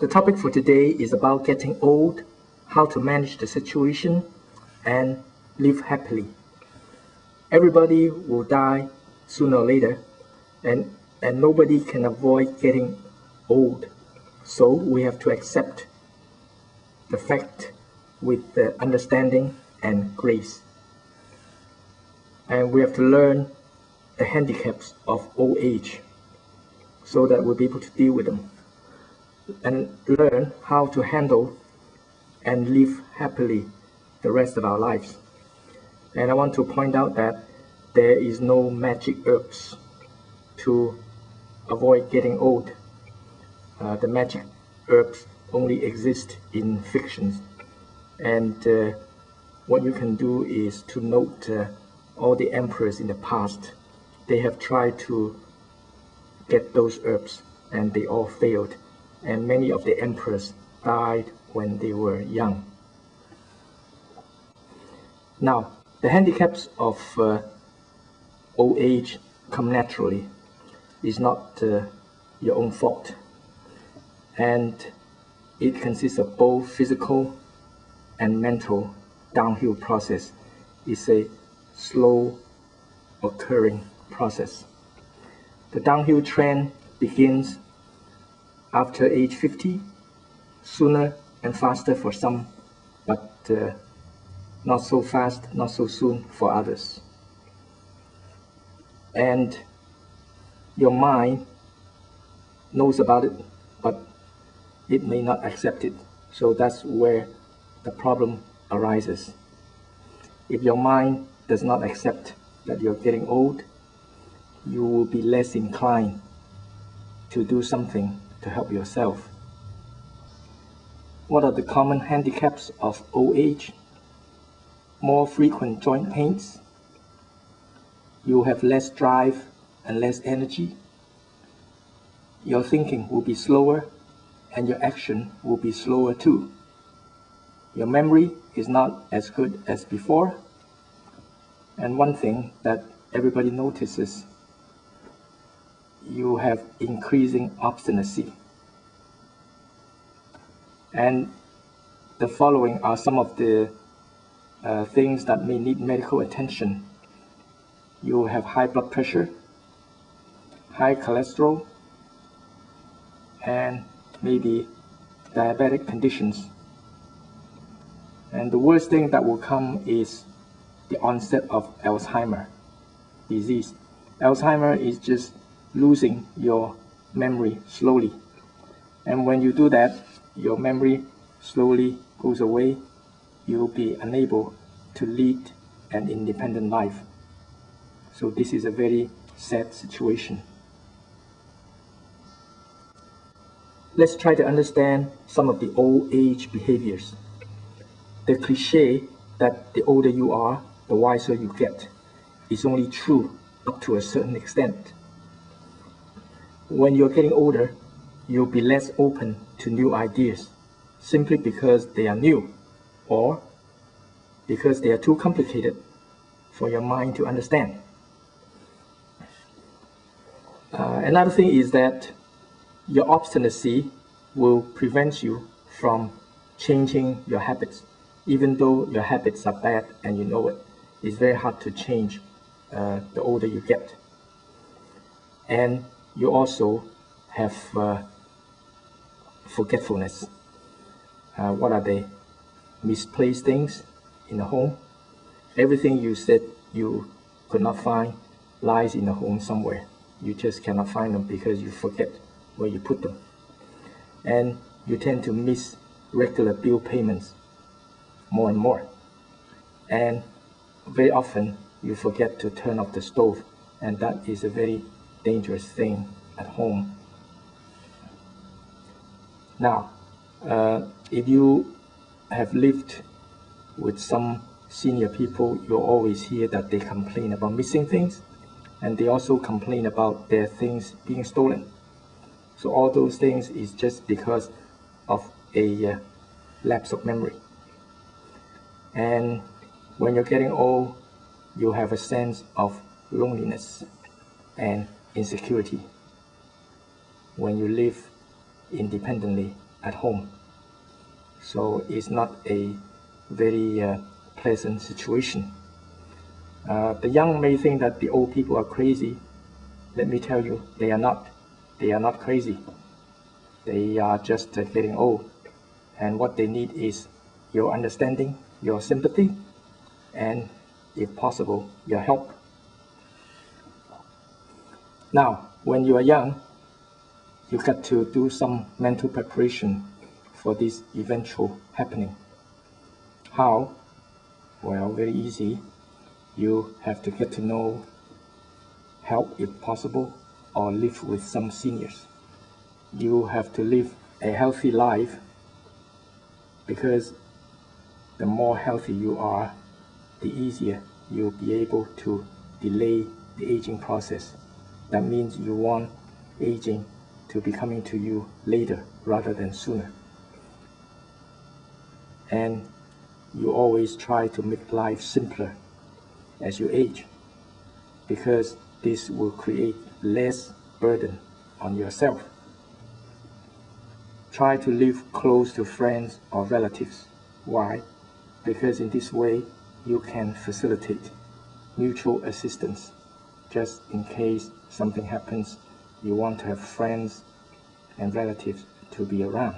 The topic for today is about getting old, how to manage the situation, and live happily. Everybody will die sooner or later, and nobody can avoid getting old. So we have to accept the fact with understanding and grace. And we have to learn the handicaps of old age so that we'll be able to deal with them and learn how to handle and live happily the rest of our lives. And I want to point out that there is no magic herbs to avoid getting old. The magic herbs only exist in fictions. And what you can do is to note all the emperors in the past. They have tried to get those herbs and they all failed. And many of the emperors died when they were young. Now, the handicaps of old age come naturally. It's not your own fault. And it consists of both physical and mental downhill process. It's a slow occurring process. The downhill trend begins after age 50, sooner and faster for some, but not so fast, not so soon for others. And your mind knows about it, but it may not accept it. So that's where the problem arises. If your mind does not accept that you're getting old, you will be less inclined to do something to help yourself. What are the common handicaps of old age? More frequent joint pains. You have less drive and less energy. Your thinking will be slower and your action will be slower too. Your memory is not as good as before. And one thing that everybody notices, you have increasing obstinacy. And the following are some of the things that may need medical attention. You have high blood pressure, high cholesterol, and maybe diabetic conditions. And the worst thing that will come is the onset of Alzheimer's disease. Alzheimer's is just losing your memory slowly. And when you do that, your memory slowly goes away. You'll be unable to lead an independent life. So this is a very sad situation. Let's try to understand some of the old age behaviors. The cliche that the older you are, the wiser you get is only true up to a certain extent. When you're getting older, you'll be less open to new ideas simply because they are new or because they are too complicated for your mind to understand. Another thing is that your obstinacy will prevent you from changing your habits. Even though your habits are bad and you know it, it's very hard to change the older you get. And you also have forgetfulness. What are they? Misplaced things in the home. Everything you said you could not find lies in the home somewhere. You just cannot find them because you forget where you put them. And you tend to miss regular bill payments more and more. And very often you forget to turn off the stove, and that is a very dangerous thing at home. Now, if you have lived with some senior people, you'll always hear that they complain about missing things, and they also complain about their things being stolen. So all those things is just because of a lapse of memory. And when you're getting old, you have a sense of loneliness and insecurity. When you live independently, at home. So it's not a very pleasant situation. The young may think that the old people are crazy. Let me tell you, they are not. They are not crazy. They are just getting old. And what they need is your understanding, your sympathy, and if possible, your help. Now, when you are young, you got to do some mental preparation for this eventual happening. How? Well, very easy. You have to get to know, help if possible, or live with some seniors. You have to live a healthy life, because the more healthy you are, the easier you'll be able to delay the aging process. That means you want aging to be coming to you later rather than sooner. And you always try to make life simpler as you age, because this will create less burden on yourself. Try to live close to friends or relatives. Why? Because in this way you can facilitate mutual assistance. Just in case something happens, you want to have friends and relatives to be around.